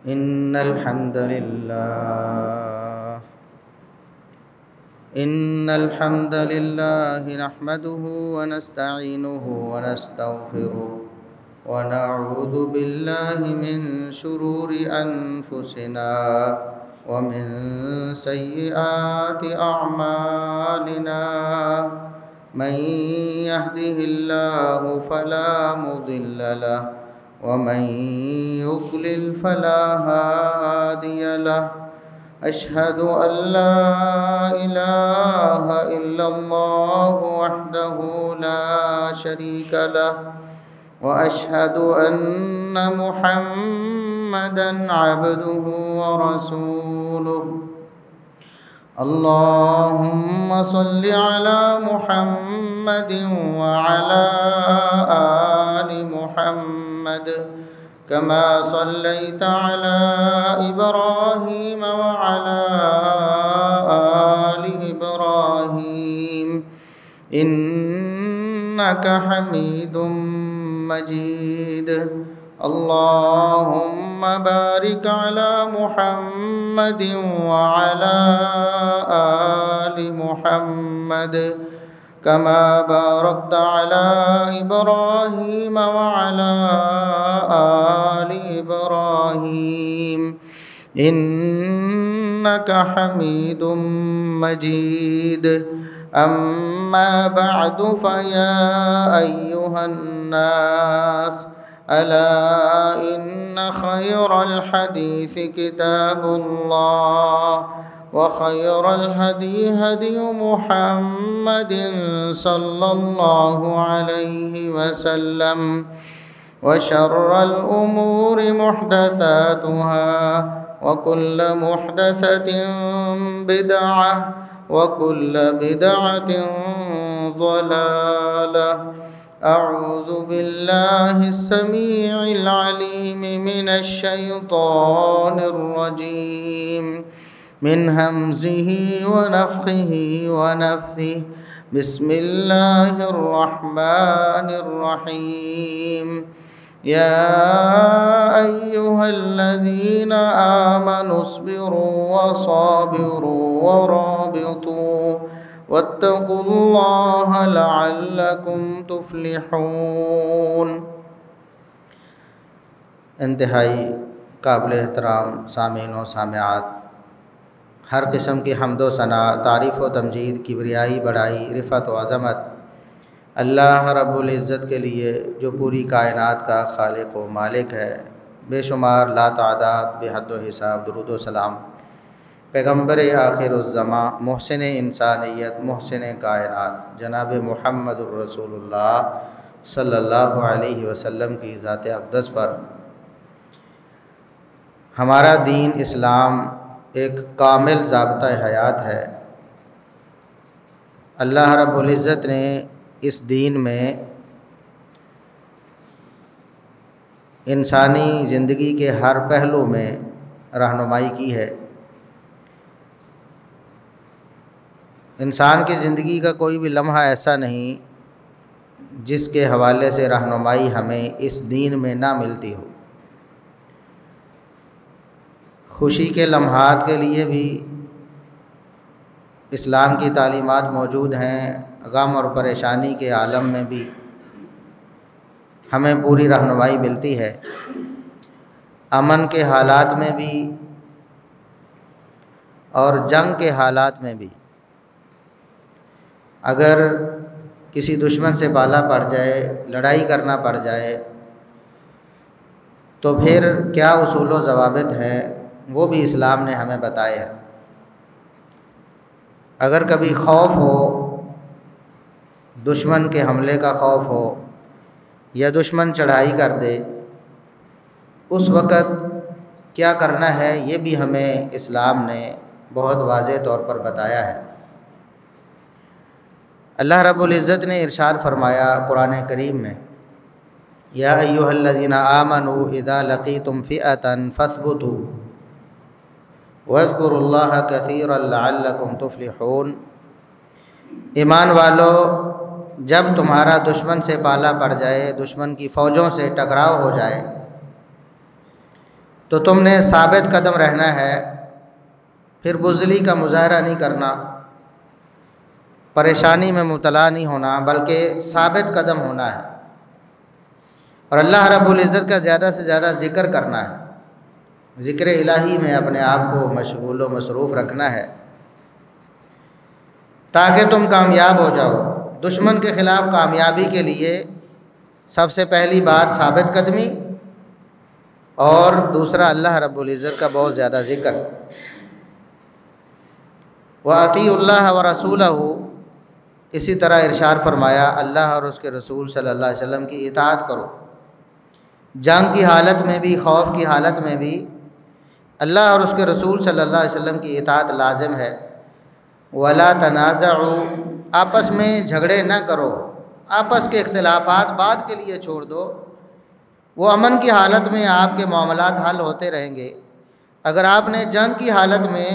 إن الحمد لله نحمده ونستعينه ونستغفره ونعوذ بالله من شرور أنفسنا ومن سيئات أعمالنا من يهده الله فلا مضل له ومن يضلل فلا هادي له أشهد أن لا إله إلا الله وحده لا شريك له وأشهد أن محمدًا عبده ورسوله اللهم صل على محمد وعلى آل محمد كما صليت على إبراهيم وعلى آل إبراهيم إنك حميد مجيد اللهم بارك على محمد وعلى آل محمد كما باركت على إبراهيم وعلى آل إبراهيم إنك حميد مجيد أما بعد فيا أيها الناس ألا إن خير الحديث كتاب الله وخير الهدي هدي محمد صلى الله عليه وسلم وشر الأمور محدثاتها وكل محدثة بدعة وكل بدعة ضلالة أعوذ بالله السميع العليم من الشيطان الرجيم من همزه ونفخه ونفثه بسم الله الرحمن الرحيم يا أيها الذين آمنوا اصبروا وصابروا ورابطوا واتقوا الله لعلكم تفلحون۔ انتہائی قابل احترام سامعین و سامعات، ہر قسم کی حمد و ثنا، تعریف و تمجید، کبریائی، بڑائی، رفعت و عظمت اللہ رب العزت کے لیے جو پوری کائنات کا خالق و مالک ہے۔ بے شمار لا تعداد بے حد و حساب درود و سلام پیغمبر آخر الزماں، محسن انسانیت، محسن کائنات جناب محمد الرسول اللہ صلی اللہ علیہ وسلم کی ذات اقدس پر۔ ہمارا دین اسلام ایک کامل ضابطہ حیات ہے۔ اللہ رب العزت نے اس دین میں انسانی زندگی کے ہر پہلو میں رہنمائی کی ہے۔ انسان کی زندگی کا کوئی بھی لمحہ ایسا نہیں جس کے حوالے سے رہنمائی ہمیں اس دین میں نہ ملتی ہو۔ خوشی کے لمحات کے لیے بھی اسلام کی تعلیمات موجود ہیں، غم اور پریشانی کے عالم میں بھی ہمیں پوری رہنمائی ملتی ہے، امن کے حالات میں بھی اور جنگ کے حالات میں بھی۔ اگر کسی دشمن سے پالا پڑ جائے، لڑائی کرنا پڑ جائے، تو پھر کیا اصول و ضوابط ہیں وہ بھی اسلام نے ہمیں بتائے ہیں۔ اگر کبھی خوف ہو، دشمن کے حملے کا خوف ہو یا دشمن چڑھائی کر دے، اس وقت کیا کرنا ہے یہ بھی ہمیں اسلام نے بہت واضح طور پر بتایا ہے۔ اللہ رب العزت نے ارشاد فرمایا قرآن کریم میں، یا ایھا الذین آمنوا اذا لقیتم فئۃ فاثبتوا واذکروا اللہ کثیرا لعلکم تفلحون۔ ایمان والو، جب تمہارا دشمن سے پالا پڑ جائے، دشمن کی فوجوں سے ٹکراؤ ہو جائے، تو تم نے ثابت قدم رہنا ہے، پھر بزدلی کا مظاہرہ نہیں کرنا، پریشانی میں مبتلا نہیں ہونا، بلکہ ثابت قدم ہونا ہے، اور اللہ رب العزت کا زیادہ سے زیادہ ذکر کرنا ہے، ذکر الہی میں اپنے آپ کو مشغول و مصروف رکھنا ہے تاکہ تم کامیاب ہو جاؤ۔ دشمن کے خلاف کامیابی کے لیے سب سے پہلی بات ثابت قدمی، اور دوسرا اللہ رب العزت کا بہت زیادہ ذکر۔ وَأَطِیعُوا اللَّهَ وَرَسُولَهُ، اسی طرح ارشاد فرمایا اللہ اور اس کے رسول صلی اللہ علیہ وسلم کی اطاعت کرو، جنگ کی حالت میں بھی، خوف کی حالت میں بھی اللہ اور اس کے رسول صلی اللہ علیہ وسلم کی اطاعت لازم ہے۔ وَلَا تَنَازَعُوا، آپس میں جھگڑے نہ کرو، آپس کے اختلافات بعد کے لیے چھوڑ دو، وہ امن کی حالت میں آپ کے معاملات حل ہوتے رہیں گے۔ اگر آپ نے جنگ کی حالت میں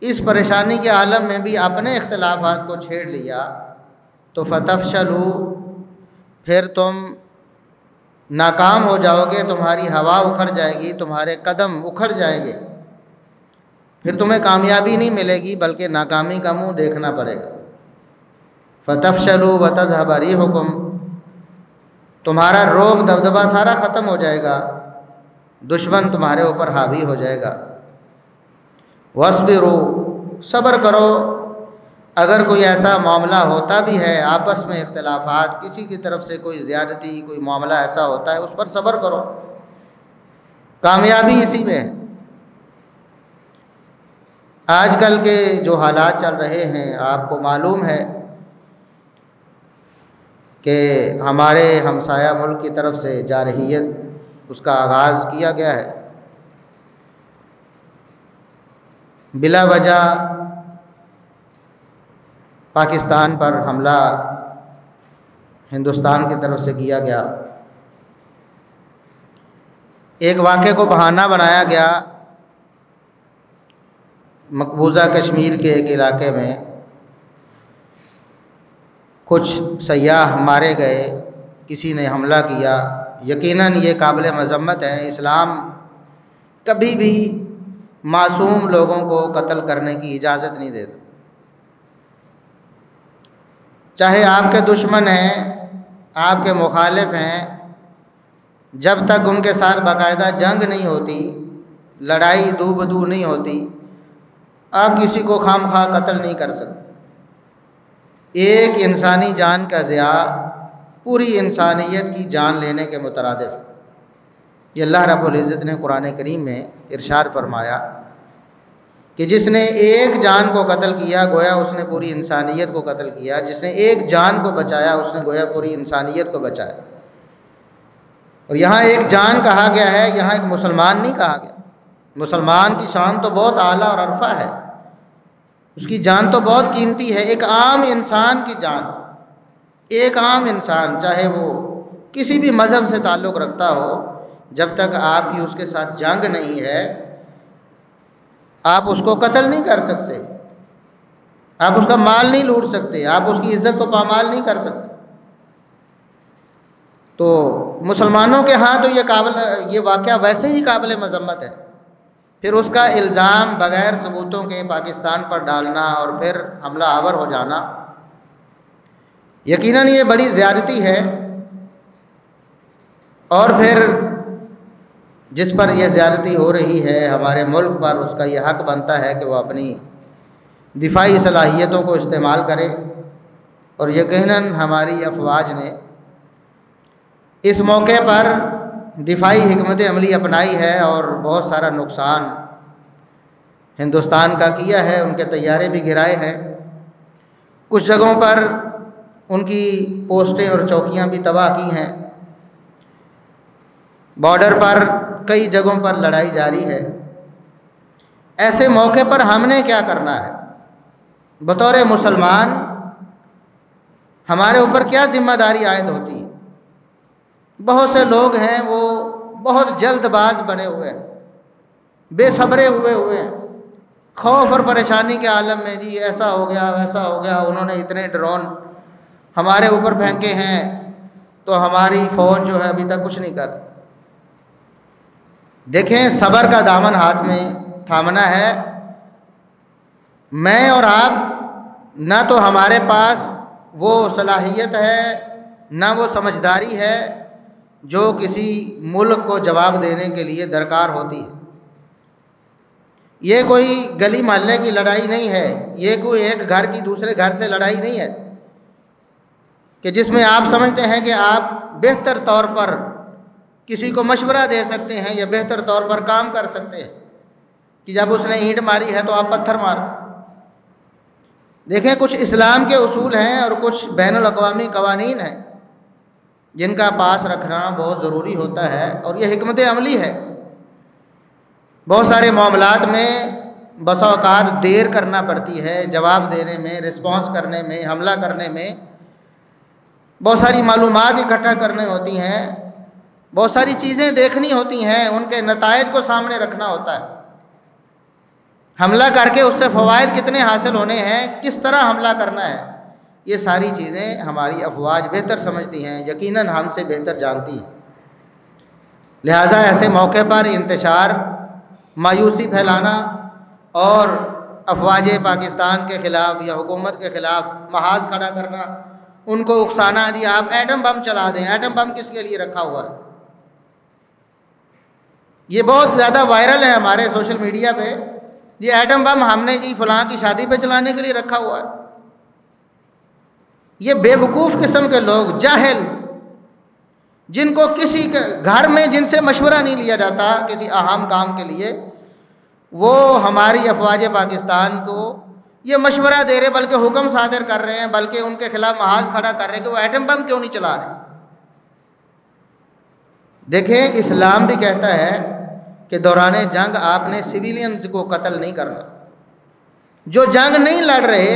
اس پریشانی کے عالم میں بھی اپنے اختلافات کو چھیڑ لیا تو فَتَفْشَلُوا، پھر تم ناکام ہو جاؤ گے، تمہاری ہوا اکھڑ جائے گی، تمہارے قدم اکھڑ جائیں گے، پھر تمہیں کامیابی نہیں ملے گی بلکہ ناکامی کا منہ دیکھنا پڑے گا۔ فَتَفْشَلُوا وَتَذْهَبَ رِيحُكُمْ، تمہارا رعب دبدبہ سارا ختم ہو جائے گا، دشمن تمہارے اوپر حاوی ہو جائے گا۔ وَاصْبِرُوا، صبر کرو، اگر کوئی ایسا معاملہ ہوتا بھی ہے آپس میں اختلافات، کسی کی طرف سے کوئی زیادتی، کوئی معاملہ ایسا ہوتا ہے، اس پر صبر کرو، کامیابی اسی میں ہے۔ آج کل کے جو حالات چل رہے ہیں آپ کو معلوم ہے کہ ہمارے ہمسایہ ملک کی طرف سے جارحیت اس کا آغاز کیا گیا ہے، بلا وجہ پاکستان پر حملہ ہندوستان کی طرف سے کیا گیا، ایک واقعے کو بہانہ بنایا گیا، مقبوضہ کشمیر کے ایک علاقے میں کچھ سیاح مارے گئے، کسی نے حملہ کیا، یقیناً یہ قابل مذمت ہے۔ اسلام کبھی بھی معصوم لوگوں کو قتل کرنے کی اجازت نہیں دیتا، چاہے آپ کے دشمن ہیں، آپ کے مخالف ہیں، جب تک ان کے ساتھ باقاعدہ جنگ نہیں ہوتی، لڑائی دو بدو نہیں ہوتی، آپ کسی کو خام خواہ قتل نہیں کر سکتے۔ ایک انسانی جان کا ضیاع پوری انسانیت کی جان لینے کے مترادف، یہ اللہ رب العزت نے قرآن کریم میں ارشاد فرمایا کہ جس نے ایک جان کو قتل کیا گویا اس نے پوری انسانیت کو قتل کیا، جس نے ایک جان کو بچایا اس نے گویا پوری انسانیت کو بچایا۔ اور یہاں ایک جان کہا گیا ہے، یہاں ایک مسلمان نہیں کہا گیا۔ مسلمان کی شان تو بہت اعلیٰ اور عرفہ ہے، اس کی جان تو بہت قیمتی ہے۔ ایک عام انسان کی جان، ایک عام انسان چاہے وہ کسی بھی مذہب سے تعلق رکھتا ہو، جب تک آپ کی اس کے ساتھ جنگ نہیں ہے آپ اس کو قتل نہیں کر سکتے، آپ اس کا مال نہیں لوٹ سکتے، آپ اس کی عزت کو پامال نہیں کر سکتے۔ تو مسلمانوں کے ہاں تو یہ واقعہ ویسے ہی قابل مذمت ہے، پھر اس کا الزام بغیر ثبوتوں کے پاکستان پر ڈالنا اور پھر حملہ آور ہو جانا، یقیناً یہ بڑی زیادتی ہے۔ اور پھر جس پر یہ زیادتی ہو رہی ہے ہمارے ملک پر، اس کا یہ حق بنتا ہے کہ وہ اپنی دفاعی صلاحیتوں کو استعمال کرے، اور یقیناً ہماری افواج نے اس موقع پر دفاعی حکمت عملی اپنائی ہے اور بہت سارا نقصان ہندوستان کا کیا ہے، ان کے طیارے بھی گرائے ہیں، کچھ جگہوں پر ان کی پوسٹیں اور چوکیاں بھی تباہ کی ہیں، بارڈر پر کئی جگہوں پر لڑائی جاری ہے۔ ایسے موقع پر ہم نے کیا کرنا ہے بطور مسلمان؟ ہمارے اوپر کیا ذمہ داری عائد ہوتی ہے؟ بہت سے لوگ ہیں وہ بہت جلد باز بنے ہوئے ہیں، بے صبرے ہوئے ہیں، خوف اور پریشانی کے عالم میں، جی ایسا ہو گیا ویسا ہو گیا، انہوں نے اتنے ڈرون ہمارے اوپر پھینکے ہیں تو ہماری فوج جو ہے ابھی تک کچھ نہیں کر۔ دیکھیں صبر کا دامن ہاتھ میں تھامنا ہے. میں اور آپ نہ تو ہمارے پاس وہ صلاحیت ہے نہ وہ سمجھداری ہے جو کسی ملک کو جواب دینے کے لیے درکار ہوتی ہے. یہ کوئی گلی محلے کی لڑائی نہیں ہے، یہ کوئی ایک گھر کی دوسرے گھر سے لڑائی نہیں ہے کہ جس میں آپ سمجھتے ہیں کہ آپ بہتر طور پر کسی کو مشورہ دے سکتے ہیں یا بہتر طور پر کام کر سکتے ہیں کہ جب اس نے اینٹ ماری ہے تو آپ پتھر مار دیں. دیکھیں کچھ اسلام کے اصول ہیں اور کچھ بین الاقوامی قوانین ہیں جن کا پاس رکھنا بہت ضروری ہوتا ہے، اور یہ حکمت عملی ہے. بہت سارے معاملات میں بسا اوقات دیر کرنا پڑتی ہے، جواب دینے میں، رسپانس کرنے میں، حملہ کرنے میں بہت ساری معلومات اکٹھا کرنے ہوتی ہیں، بہت ساری چیزیں دیکھنی ہوتی ہیں، ان کے نتائج کو سامنے رکھنا ہوتا ہے. حملہ کر کے اس سے فوائد کتنے حاصل ہونے ہیں، کس طرح حملہ کرنا ہے، یہ ساری چیزیں ہماری افواج بہتر سمجھتی ہیں، یقیناً ہم سے بہتر جانتی ہیں. لہٰذا ایسے موقع پر انتشار، مایوسی پھیلانا اور افواج پاکستان کے خلاف یا حکومت کے خلاف محاذ کھڑا کرنا، ان کو اکسانا، جی آپ ایٹم بم چلا دیں. ایٹم بم کس کے لیے رکھا ہوا ہے؟ یہ بہت زیادہ وائرل ہے ہمارے سوشل میڈیا پہ. یہ ایٹم بم ہم نے جی فلاں کی شادی پہ چلانے کے لیے رکھا ہوا ہے. یہ بے وقوف قسم کے لوگ، جاہل، جن کو کسی گھر میں جن سے مشورہ نہیں لیا جاتا کسی اہم کام کے لیے، وہ ہماری افواج پاکستان کو یہ مشورہ دے رہے، بلکہ حکم صادر کر رہے ہیں، بلکہ ان کے خلاف محاذ کھڑا کر رہے ہیں کہ وہ ایٹم بم کیوں نہیں چلا رہے. دیکھیں اسلام بھی کہتا ہے کہ دوران جنگ آپ نے سویلینز کو قتل نہیں کرنا. جو جنگ نہیں لڑ رہے،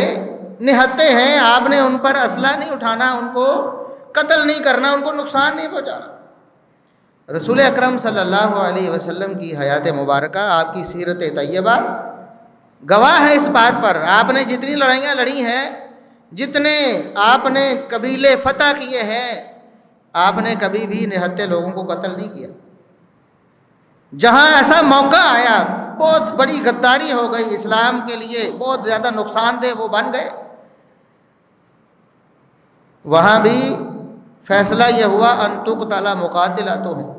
نہتے ہیں، آپ نے ان پر اسلحہ نہیں اٹھانا، ان کو قتل نہیں کرنا، ان کو نقصان نہیں پہنچانا. رسول اکرم صلی اللہ علیہ وسلم کی حیات مبارکہ، آپ کی سیرت طیبہ گواہ ہے اس بات پر. آپ نے جتنی لڑائیاں لڑی ہیں، جتنے آپ نے قبیلے فتح کیے ہیں، آپ نے کبھی بھی نہتے لوگوں کو قتل نہیں کیا. جہاں ایسا موقع آیا، بہت بڑی غداری ہو گئی، اسلام کے لیے بہت زیادہ نقصان دہ وہ بن گئے، وہاں بھی فیصلہ یہ ہوا ان تقتل مقاتلتهم،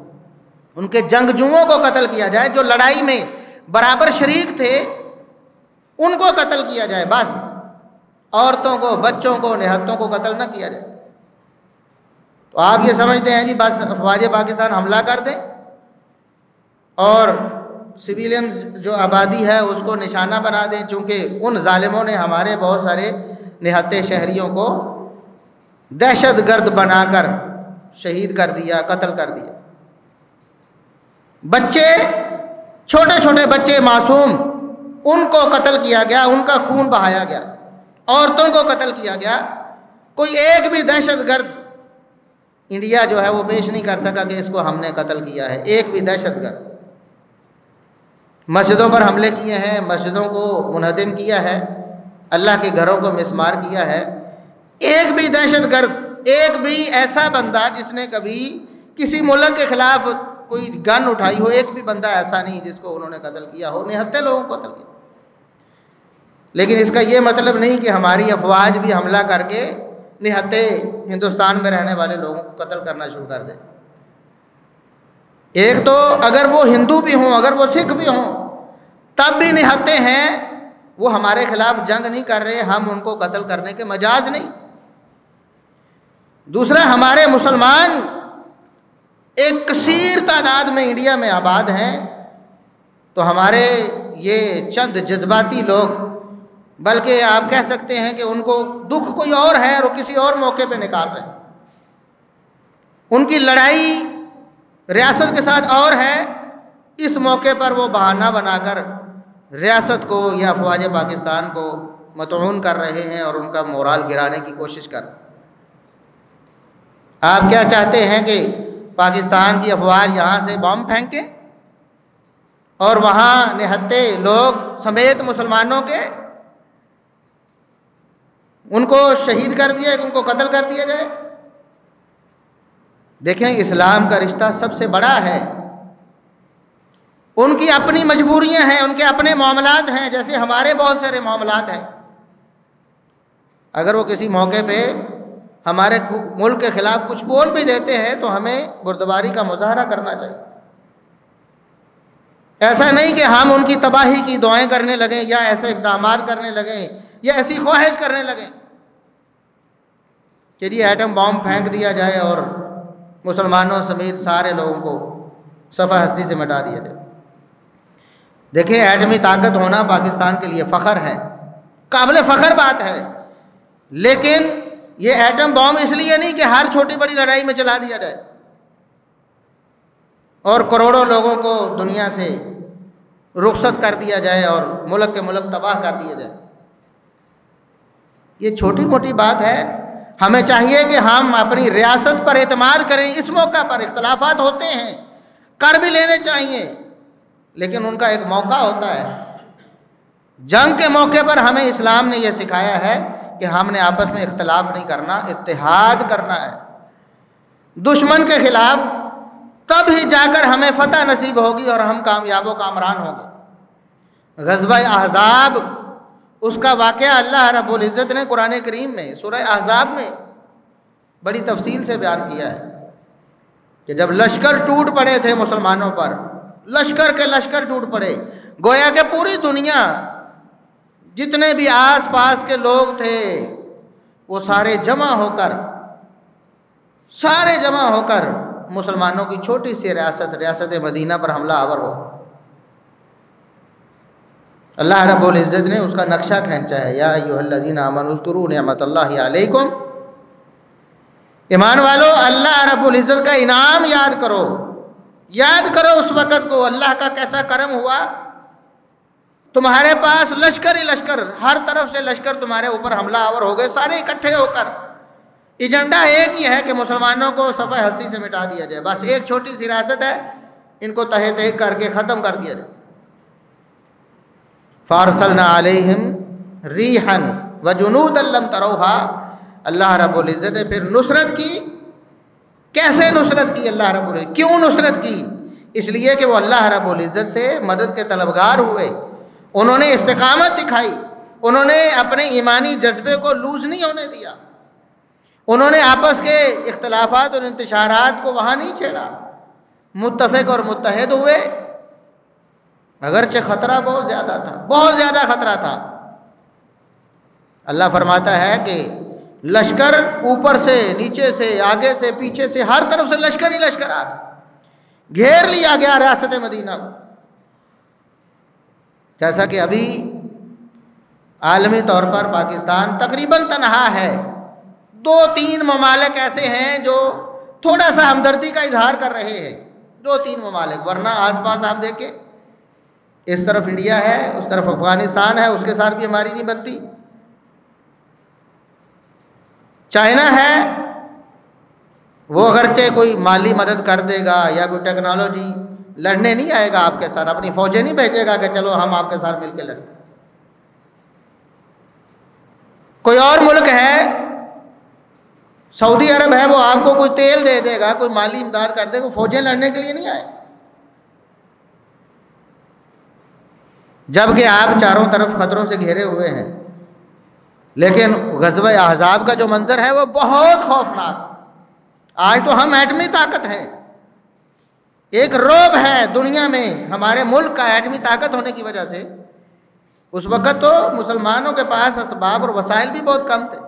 ان کے جنگجوؤں کو قتل کیا جائے، جو لڑائی میں برابر شریک تھے ان کو قتل کیا جائے، بس عورتوں کو، بچوں کو، نہتوں کو قتل نہ کیا جائے. تو آپ یہ سمجھتے ہیں جی بس افواج پاکستان حملہ کر دیں اور سویلین جو آبادی ہے اس کو نشانہ بنا دیں، چونکہ ان ظالموں نے ہمارے بہت سارے نہتے شہریوں کو دہشت گرد بنا کر شہید کر دیا، قتل کر دیا. بچے، چھوٹے چھوٹے بچے معصوم، ان کو قتل کیا گیا، ان کا خون بہایا گیا، عورتوں کو قتل کیا گیا. کوئی ایک بھی دہشت گرد انڈیا جو ہے وہ پیش نہیں کر سکا کہ اس کو ہم نے قتل کیا ہے، ایک بھی دہشت گرد. مسجدوں پر حملے کیے ہیں، مسجدوں کو منہدم کیا ہے، اللہ کے گھروں کو مسمار کیا ہے. ایک بھی دہشت گرد، ایک بھی ایسا بندہ جس نے کبھی کسی ملک کے خلاف کوئی گن اٹھائی ہو، ایک بھی بندہ ایسا نہیں جس کو انہوں نے قتل کیا ہو. نہتے لوگوں کو قتل کیا. لیکن اس کا یہ مطلب نہیں کہ ہماری افواج بھی حملہ کر کے نہتے ہندوستان میں رہنے والے لوگوں کو قتل کرنا شروع کر دیں. ایک تو اگر وہ ہندو بھی ہوں، اگر وہ سکھ بھی ہوں، تب بھی نہتے ہیں، وہ ہمارے خلاف جنگ نہیں کر رہے، ہم ان کو قتل کرنے کے مجاز نہیں. دوسرا، ہمارے مسلمان ایک کثیر تعداد میں انڈیا میں آباد ہیں، تو ہمارے یہ چند جذباتی لوگ، بلکہ آپ کہہ سکتے ہیں کہ ان کو دکھ کوئی اور ہے اور وہ کسی اور موقع پہ نکال رہے ہیں. ان کی لڑائی ریاست کے ساتھ اور ہے، اس موقع پر وہ بہانہ بنا کر ریاست کو یا افواج پاکستان کو مطعون کر رہے ہیں اور ان کا مورال گرانے کی کوشش کر رہے ہیں. آپ کیا چاہتے ہیں کہ پاکستان کی افواج یہاں سے بم پھینکیں اور وہاں نہتے لوگ سمیت مسلمانوں کے ان کو شہید کر دیا، ان کو قتل کر دیا جائے؟ دیکھیں اسلام کا رشتہ سب سے بڑا ہے. ان کی اپنی مجبوریاں ہیں، ان کے اپنے معاملات ہیں، جیسے ہمارے بہت سارے معاملات ہیں۔ اگر وہ کسی موقع پہ ہمارے ملک کے خلاف کچھ بول بھی دیتے ہیں تو ہمیں بردباری کا مظاہرہ کرنا چاہیے۔ ایسا نہیں کہ ہم ان کی تباہی کی دعائیں کرنے لگیں یا ایسے اقدامات کرنے لگیں یا ایسی خواہش کرنے لگیں کہ یہ ایٹم بام پھینک دیا جائے اور مسلمانوں سمیت سارے لوگوں کو صفحہ ہستی سے مٹا دیا جائے۔ دیکھیں، ایٹمی طاقت ہونا پاکستان کے لیے فخر ہے، قابل فخر بات ہے، لیکن یہ ایٹم بام اس لیے نہیں کہ ہر چھوٹی بڑی لڑائی میں چلا دیا جائے اور کروڑوں لوگوں کو دنیا سے رخصت کر دیا جائے اور ملک کے ملک تباہ کر دیا جائے۔ یہ چھوٹی موٹی بات ہے۔ ہمیں چاہیے کہ ہم اپنی ریاست پر اعتماد کریں۔ اس موقع پر اختلافات ہوتے ہیں، کر بھی لینے چاہیے، لیکن ان کا ایک موقع ہوتا ہے۔ جنگ کے موقع پر ہمیں اسلام نے یہ سکھایا ہے کہ ہم نے آپس میں اختلاف نہیں کرنا، اتحاد کرنا ہے دشمن کے خلاف، تب ہی جا کر ہمیں فتح نصیب ہوگی اور ہم کامیاب و کامران ہوں گے۔ غزوہ احزاب، اس کا واقعہ اللہ رب العزت نے قرآن کریم میں سورہ احزاب میں بڑی تفصیل سے بیان کیا ہے کہ جب لشکر ٹوٹ پڑے تھے مسلمانوں پر، لشکر کے لشکر ٹوٹ پڑے، گویا کہ پوری دنیا، جتنے بھی آس پاس کے لوگ تھے وہ سارے جمع ہو کر مسلمانوں کی چھوٹی سی ریاست مدینہ پر حملہ آور ہو۔ اللہ رب العزت نے اس کا نقشہ کھینچا ہے، یا ایھا الذین آمنوا اذکروا نعمت اللہ علیکم، ایمان والو اللہ رب العزت کا انعام یاد کرو اس وقت کو، اللہ کا کیسا کرم ہوا، تمہارے پاس لشکر ہی لشکر، ہر طرف سے لشکر تمہارے اوپر حملہ آور ہو گئے، سارے اکٹھے ہو کر ایجنڈا ایک ہی ہے کہ مسلمانوں کو صفحہ ہستی سے مٹا دیا جائے، بس ایک چھوٹی سی ریاست ہے، ان کو تہہ تہہ کر کے ختم کر دیا جائے۔ فارسلنا علیہم ریحا وجنودا لم تروہا، اللہ رب العزت نے پھر نصرت کی۔ کیسے نصرت کی اللہ رب العزت؟ کیوں نصرت کی؟ اس لیے کہ وہ اللہ رب العزت سے مدد کے طلبگار ہوئے، انہوں نے استقامت دکھائی، انہوں نے اپنے ایمانی جذبے کو لوز نہیں ہونے دیا، انہوں نے آپس کے اختلافات اور انتشارات کو وہاں نہیں چھیڑا، متفق اور متحد ہوئے، اگرچہ خطرہ بہت زیادہ خطرہ تھا۔ اللہ فرماتا ہے کہ لشکر اوپر سے، نیچے سے، آگے سے، پیچھے سے، ہر طرف سے لشکر ہی لشکر آ گھیر لیا گیا ریاست مدینہ کو۔ جیسا کہ ابھی عالمی طور پر پاکستان تقریباً تنہا ہے، 2-3 ممالک ایسے ہیں جو تھوڑا سا ہمدردی کا اظہار کر رہے ہیں، 2-3 ممالک، ورنہ آس پاس آپ دیکھیں، اس طرف انڈیا ہے، اس طرف افغانستان ہے، اس کے ساتھ بھی ہماری نہیں بنتی، چائنا ہے، وہ اگرچہ کوئی مالی مدد کر دے گا یا کوئی ٹیکنالوجی، لڑنے نہیں آئے گا آپ کے ساتھ، اپنی فوجیں نہیں بھیجے گا کہ چلو ہم آپ کے ساتھ مل کے لڑیں۔ کوئی اور ملک ہے، سعودی عرب ہے، وہ آپ کو کوئی تیل دے دے گا، کوئی مالی امداد کر دے گا، فوجیں لڑنے کے لیے نہیں آئے، جبکہ آپ چاروں طرف خطروں سے گھیرے ہوئے ہیں۔ لیکن غزوہ احزاب کا جو منظر ہے وہ بہت خوفناک۔ آج تو ہم ایٹمی طاقت ہیں، ایک رعب ہے دنیا میں ہمارے ملک کا ایٹمی طاقت ہونے کی وجہ سے۔ اس وقت تو مسلمانوں کے پاس اسباب اور وسائل بھی بہت کم تھے،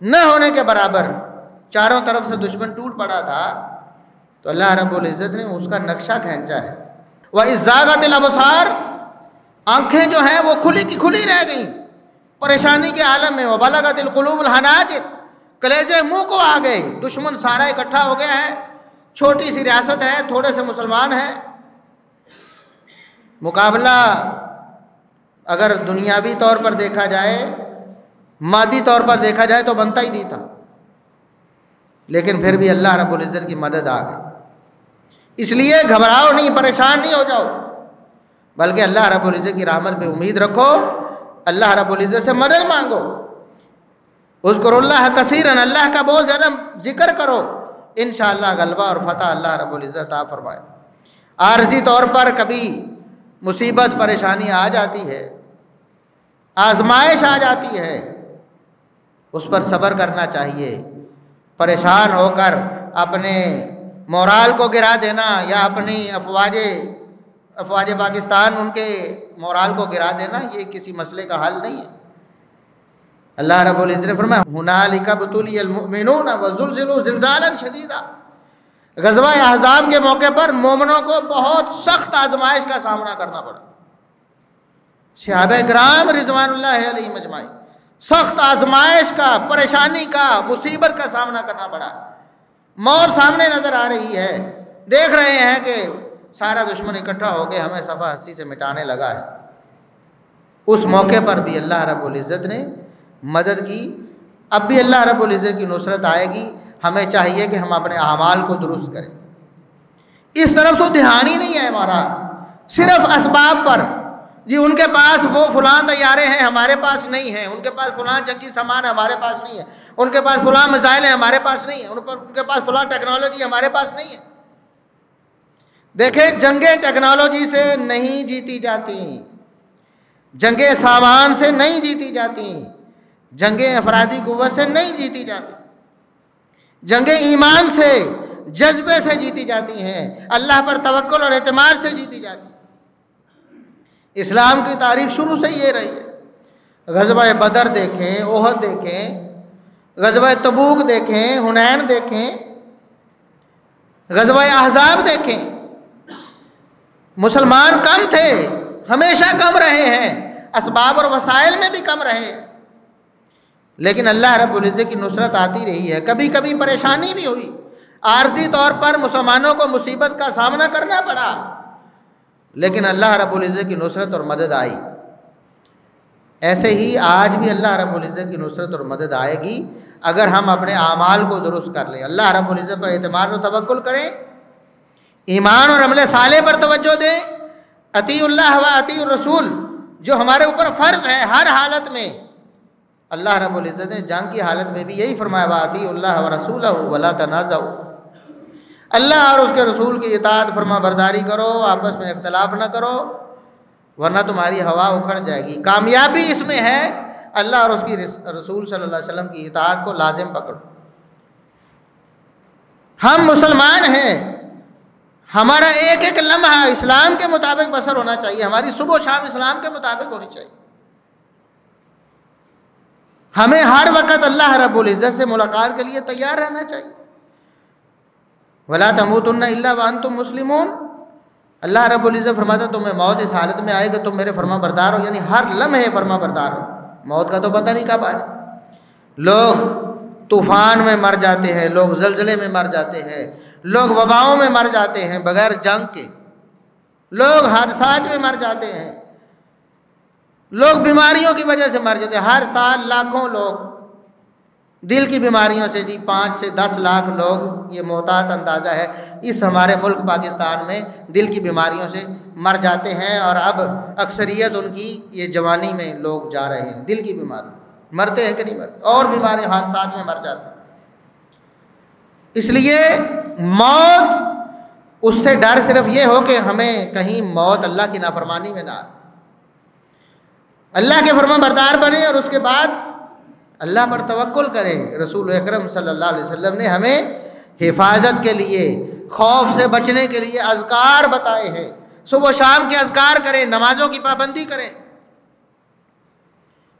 نہ ہونے کے برابر، چاروں طرف سے دشمن ٹوٹ پڑا تھا، تو اللہ رب العزت نے اس کا نقشہ کھینچا ہے۔ وَإِذْ زَاغَتِ الْأَبْصَارُ، آنکھیں جو ہیں وہ کھلی کی کھلی رہ گئیں پریشانی کے عالم میں۔ وَبَلَغَتِ الْقُلُوبُ الْحَنَاجِرَ، کلیجے منہ کو آ گئے، دشمن سارا اکٹھا ہو گیا ہے، چھوٹی سی ریاست ہے، تھوڑے سے مسلمان ہیں، مقابلہ اگر دنیاوی طور پر دیکھا جائے، مادی طور پر دیکھا جائے تو بنتا ہی نہیں تھا، لیکن پھر بھی اللہ رب العزت کی مدد آ گئی۔ اس لیے گھبراؤ نہیں، پریشان نہیں ہو جاؤ، بلکہ اللہ رب العزت کی رحمت پہ امید رکھو، اللہ رب العزت سے مدد مانگو۔ اذکروا اللہ کثیرا، اللہ کا بہت زیادہ ذکر کرو، انشاءاللہ غلبہ اور فتح اللہ رب العزت عطا فرمائے۔ عارضی طور پر کبھی مصیبت پریشانی آ جاتی ہے، آزمائش آ جاتی ہے، اس پر صبر کرنا چاہیے۔ پریشان ہو کر اپنے مورال کو گرا دینا یا اپنی افواج پاکستان ان کے مورال کو گرا دینا، یہ کسی مسئلے کا حل نہیں ہے۔ اللہ رب العزت نے فرمایا ہنالک ابتلی المؤمنون وزلزلوا زلزالا شدیدا۔ غزوہ احزاب کے موقع پر مومنوں کو بہت سخت آزمائش کا سامنا کرنا پڑا، صحابہ کرام رضوان اللہ علیہم اجمعین، سخت آزمائش کا، پریشانی کا، مصیبت کا سامنا کرنا پڑا۔ موت سامنے نظر آ رہی ہے، دیکھ رہے ہیں کہ سارا دشمن اکٹھا ہو کے ہمیں صفحہ ہستی سے مٹانے لگا ہے۔ اس موقع پر بھی اللہ رب العزت نے مدد کی، اب بھی اللہ رب العزت کی نصرت آئے گی۔ ہمیں چاہیے کہ ہم اپنے اعمال کو درست کریں، اس طرف تو دھیان ہی نہیں ہے ہمارا، صرف اسباب پر، جی ان کے پاس وہ فلاں طیارے ہیں ہمارے پاس نہیں ہیں، ان کے پاس فلاں جنگی سامان ہے ہمارے پاس نہیں ہے، ان کے پاس فلاں میزائل ہیں ہمارے پاس نہیں ہے، ان کے پاس فلاں ٹیکنالوجی ہمارے پاس نہیں ہے۔ دیکھیں جنگیں ٹیکنالوجی سے نہیں جیتی جاتی، جنگیں سامان سے نہیں جیتی جاتی، جنگیں افرادی قوت سے نہیں جیتی جاتی، جنگیں ایمان سے، جذبے سے جیتی جاتی ہیں، اللہ پر توکل اور اعتماد سے جیتی جاتی ہیں۔ اسلام کی تاریخ شروع سے یہ رہی ہے۔ غزوہ بدر دیکھیں، احد دیکھیں، غزوہ تبوک دیکھیں، حنین دیکھیں، غزوہ احزاب دیکھیں، مسلمان کم تھے، ہمیشہ کم رہے ہیں، اسباب اور وسائل میں بھی کم رہے ہیں، لیکن اللہ رب العزت کی نصرت آتی رہی ہے۔ کبھی کبھی پریشانی بھی ہوئی، عارضی طور پر مسلمانوں کو مصیبت کا سامنا کرنا پڑا، لیکن اللہ رب العزت کی نصرت اور مدد آئی۔ ایسے ہی آج بھی اللہ رب العزت کی نصرت اور مدد آئے گی اگر ہم اپنے اعمال کو درست کر لیں، اللہ رب العزت پر اعتماد و توکل کریں، ایمان اور عمل صالح پر توجہ دیں، اطیع اللہ و اطیع الرسول جو ہمارے اوپر فرض ہے ہر حالت میں۔ اللہ رب العزت نے جنگ کی حالت میں بھی یہی فرمایا وَأَطِیعُوا اللَّهَ وَرَسُولَهُ وَلَا تَنَازَعُوا، اللہ اور اس کے رسول کی اطاعت فرما برداری کرو، آپس میں اختلاف نہ کرو ورنہ تمہاری ہوا اکھڑ جائے گی۔ کامیابی اس میں ہے اللہ اور اس کی رسول صلی اللہ علیہ وسلم کی اطاعت کو لازم پکڑو۔ ہم مسلمان ہیں، ہمارا ایک ایک لمحہ اسلام کے مطابق بسر ہونا چاہیے، ہماری صبح و شام اسلام کے مطابق ہونی چاہیے۔ ہمیں ہر وقت اللہ رب العزت سے ملاقات کے لیے تیار رہنا چاہیے۔ وَلَا تَمُوتُنَّ إِلَّا وَأَنْتُمْ مُسْلِمُونَ، اللہ رب العزت فرماتا ہے تمہیں موت اس حالت میں آئے گا تم میرے فرما بردار ہو، یعنی ہر لمحے فرما بردار ہو۔ موت کا تو پتہ نہیں کب آئے۔ لوگ طوفان میں مر جاتے ہیں، لوگ زلزلے میں مر جاتے ہیں، لوگ وباؤں میں مر جاتے ہیں بغیر جنگ کے، لوگ حادثات میں مر جاتے ہیں، لوگ بیماریوں کی وجہ سے مر جاتے ہیں۔ ہر سال لاکھوں لوگ دل کی بیماریوں سے، 5 سے 10 لاکھ لوگ، یہ محتاط اندازہ ہے، اس ہمارے ملک پاکستان میں دل کی بیماریوں سے مر جاتے ہیں، اور اب اکثریت ان کی یہ جوانی میں لوگ جا رہے ہیں دل کی بیماری، مرتے ہیں کہ نہیں مرتے، اور بیماریاں حادثات میں مر جاتے ہیں۔ اس لیے موت، اس سے ڈر صرف یہ ہو کہ ہمیں کہیں موت اللہ کی نافرمانی میں نہ آئے، اللہ کے فرما بردار بنیں اور اس کے بعد اللہ پر توکل کریں۔ رسول اکرم صلی اللہ علیہ وسلم نے ہمیں حفاظت کے لیے، خوف سے بچنے کے لیے اذکار بتائے ہیں، صبح و شام کے اذکار کریں، نمازوں کی پابندی کریں،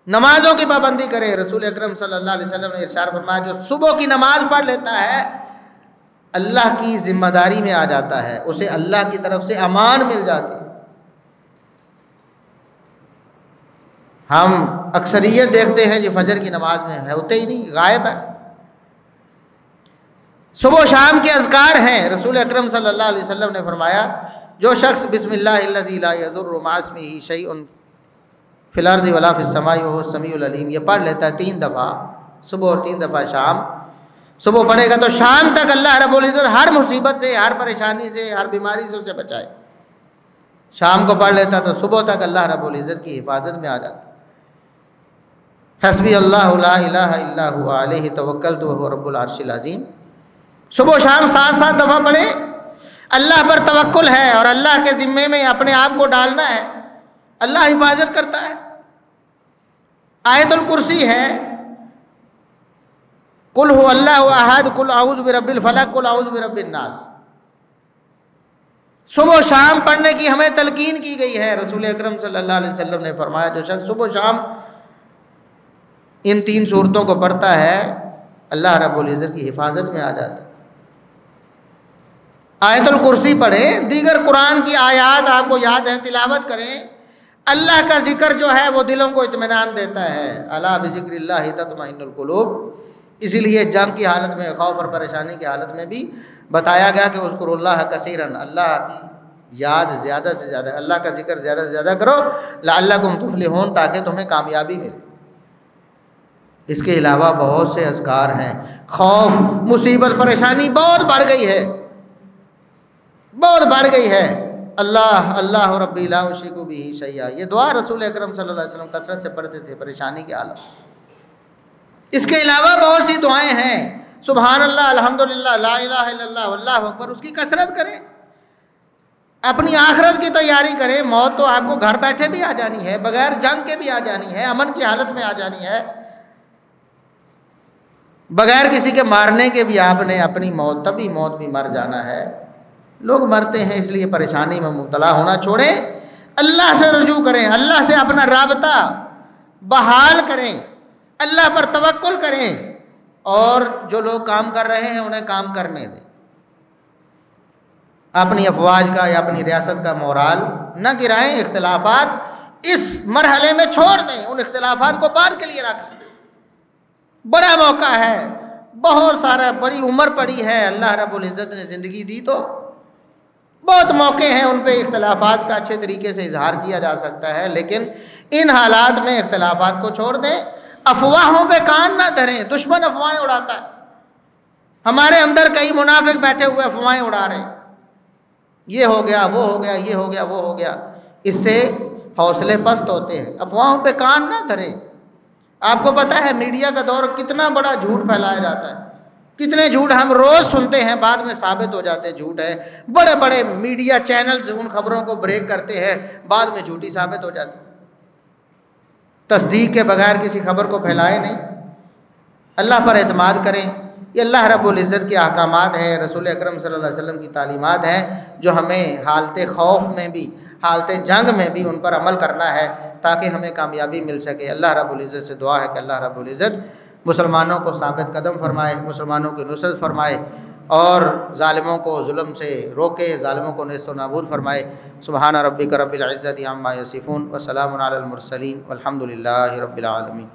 نمازوں کی پابندی کریں۔ رسول اکرم صلی اللہ علیہ وسلم نے ارشاد فرمایا جو صبح کی نماز پڑھ لیتا ہے اللہ کی ذمہ داری میں آ جاتا ہے، اسے اللہ کی طرف سے امان مل جاتی ہے۔ ہم اکثریت دیکھتے ہیں جو فجر کی نماز میں ہوتے ہی نہیں، غائب ہے۔ صبح و شام کے اذکار ہیں، رسول اکرم صلی اللہ علیہ وسلم نے فرمایا جو شخص بسم اللہ الذی لا یضر مع اسمہ شیء فی الارض ولا فی السماء وهو السمیع العلیم، یہ پڑھ لیتا ہے 3 دفعہ صبح اور 3 دفعہ شام، صبح پڑھے گا تو شام تک اللہ رب العزت ہر مصیبت سے، ہر پریشانی سے، ہر بیماری سے اسے بچائے۔ شام کو پڑھ لیتا تو صبح تک اللہ رب العزت کی حفاظت میں آ جاتا۔ حسبی اللہ لا الہ الا هو علیہ توکلت وهو رب العرش العظیم، صبح و شام 7 دفعہ پڑھیں۔ اللہ پر توکل ہے اور اللہ کے ذمے میں اپنے آپ کو ڈالنا ہے، اللہ حفاظت کرتا ہے۔ آیت الکرسی ہے، قل هو اللہ احد، قل اعوذ برب الفلق، قل اعوذ برب الناس۔ صبح و شام پڑھنے کی ہمیں تلقین کی گئی ہے۔ رسول اکرم صلی اللہ علیہ وسلم نے فرمایا جو شخص صبح و شام ان 3 صورتوں کو پڑھتا ہے اللہ رب العزت کی حفاظت میں آ جاتا ہے۔ آیت الکرسی پڑھیں، دیگر قرآن کی آیات آپ کو یاد ہیں، تلاوت کریں۔ اللہ کا ذکر جو ہے وہ دلوں کو اطمینان دیتا ہے۔ الا بذکر اللہ تطمئن القلوب۔ اسی لیے جنگ کی حالت میں، خوف اور پریشانی کی حالت میں بھی بتایا گیا کہ اذکروا اللہ کثیرا، اللہ کی یاد زیادہ سے زیادہ، اللہ کا ذکر زیادہ سے زیادہ کرو، لعلکم تفلحون، تاکہ تمہیں کامیابی ملے۔ اس کے علاوہ بہت سے اذکار ہیں۔ خوف، مصیبت، پریشانی بہت بڑھ گئی ہے، بہت بڑھ گئی ہے۔ اللہ اللہ ربی لا اشرک بہ شیئا، یہ دعا رسول اکرم صلی اللہ علیہ وسلم کثرت سے پڑھتے تھے پریشانی کی حالت۔ اس کے علاوہ بہت سی دعائیں ہیں، سبحان اللہ، الحمدللہ، لا الہ الا اللہ، واللہ اکبر، اس کی کثرت کریں۔ اپنی آخرت کی تیاری کریں۔ موت تو آپ کو گھر بیٹھے بھی آ جانی ہے، بغیر جنگ کے بھی آ جانی ہے، امن کی حالت میں آ جانی ہے، بغیر کسی کے مارنے کے بھی آپ نے اپنی موت، تبھی موت بھی مر جانا ہے۔ لوگ مرتے ہیں، اس لیے پریشانی میں مبتلا ہونا چھوڑیں، اللہ سے رجوع کریں، اللہ سے اپنا رابطہ بحال کریں، اللہ پر توکل کریں، اور جو لوگ کام کر رہے ہیں انہیں کام کرنے دیں۔ اپنی افواج کا یا اپنی ریاست کا مورال نہ گرائیں، اختلافات اس مرحلے میں چھوڑ دیں، ان اختلافات کو بعد کے لیے رکھیں۔ بڑا موقع ہے، بہت سارا، بڑی عمر پڑی ہے، اللہ رب العزت نے زندگی دی تو بہت موقع ہیں، ان پہ اختلافات کا اچھے طریقے سے اظہار کیا جا سکتا ہے، لیکن ان حالات میں اختلافات کو چھوڑ دیں، افواہوں پہ کان نہ دھریں۔ دشمن افواہیں اڑاتا ہے، ہمارے اندر کئی منافق بیٹھے ہوئے افواہیں اڑا رہے ہیں، یہ ہو گیا، وہ ہو گیا، یہ ہو گیا، وہ ہو گیا، اس سے حوصلے پست ہوتے ہیں۔ افواہوں پہ کان نہ دھریں۔ آپ کو پتہ ہے میڈیا کا دور کتنا بڑا جھوٹ پھیلایا جاتا ہے، کتنے جھوٹ ہم روز سنتے ہیں، بعد میں ثابت ہو جاتے ہیں جھوٹ ہے۔ بڑے بڑے میڈیا چینلز ان خبروں کو بریک کرتے ہیں، بعد میں جھوٹی ثابت ہو جاتی۔ تصدیق کے بغیر کسی خبر کو پھیلائے نہیں، اللہ پر اعتماد کریں۔ یہ اللہ رب العزت کے احکامات ہیں، رسول اکرم صلی اللہ علیہ وسلم کی تعلیمات ہیں، جو ہمیں حالت خوف میں بھی، حالت جنگ میں بھی ان پر عمل کرنا ہے تاکہ ہمیں کامیابی مل سکے۔ اللہ رب العزت سے دعا ہے کہ اللہ رب العزت مسلمانوں کو ثابت قدم فرمائے، مسلمانوں کی نصرت فرمائے، اور ظالموں کو ظلم سے روکے، ظالموں کو نیست و نابود فرمائے۔ سبحان ربک رب العزت عما یصفون وسلام علی المرسلین والحمد للہ رب العالمین۔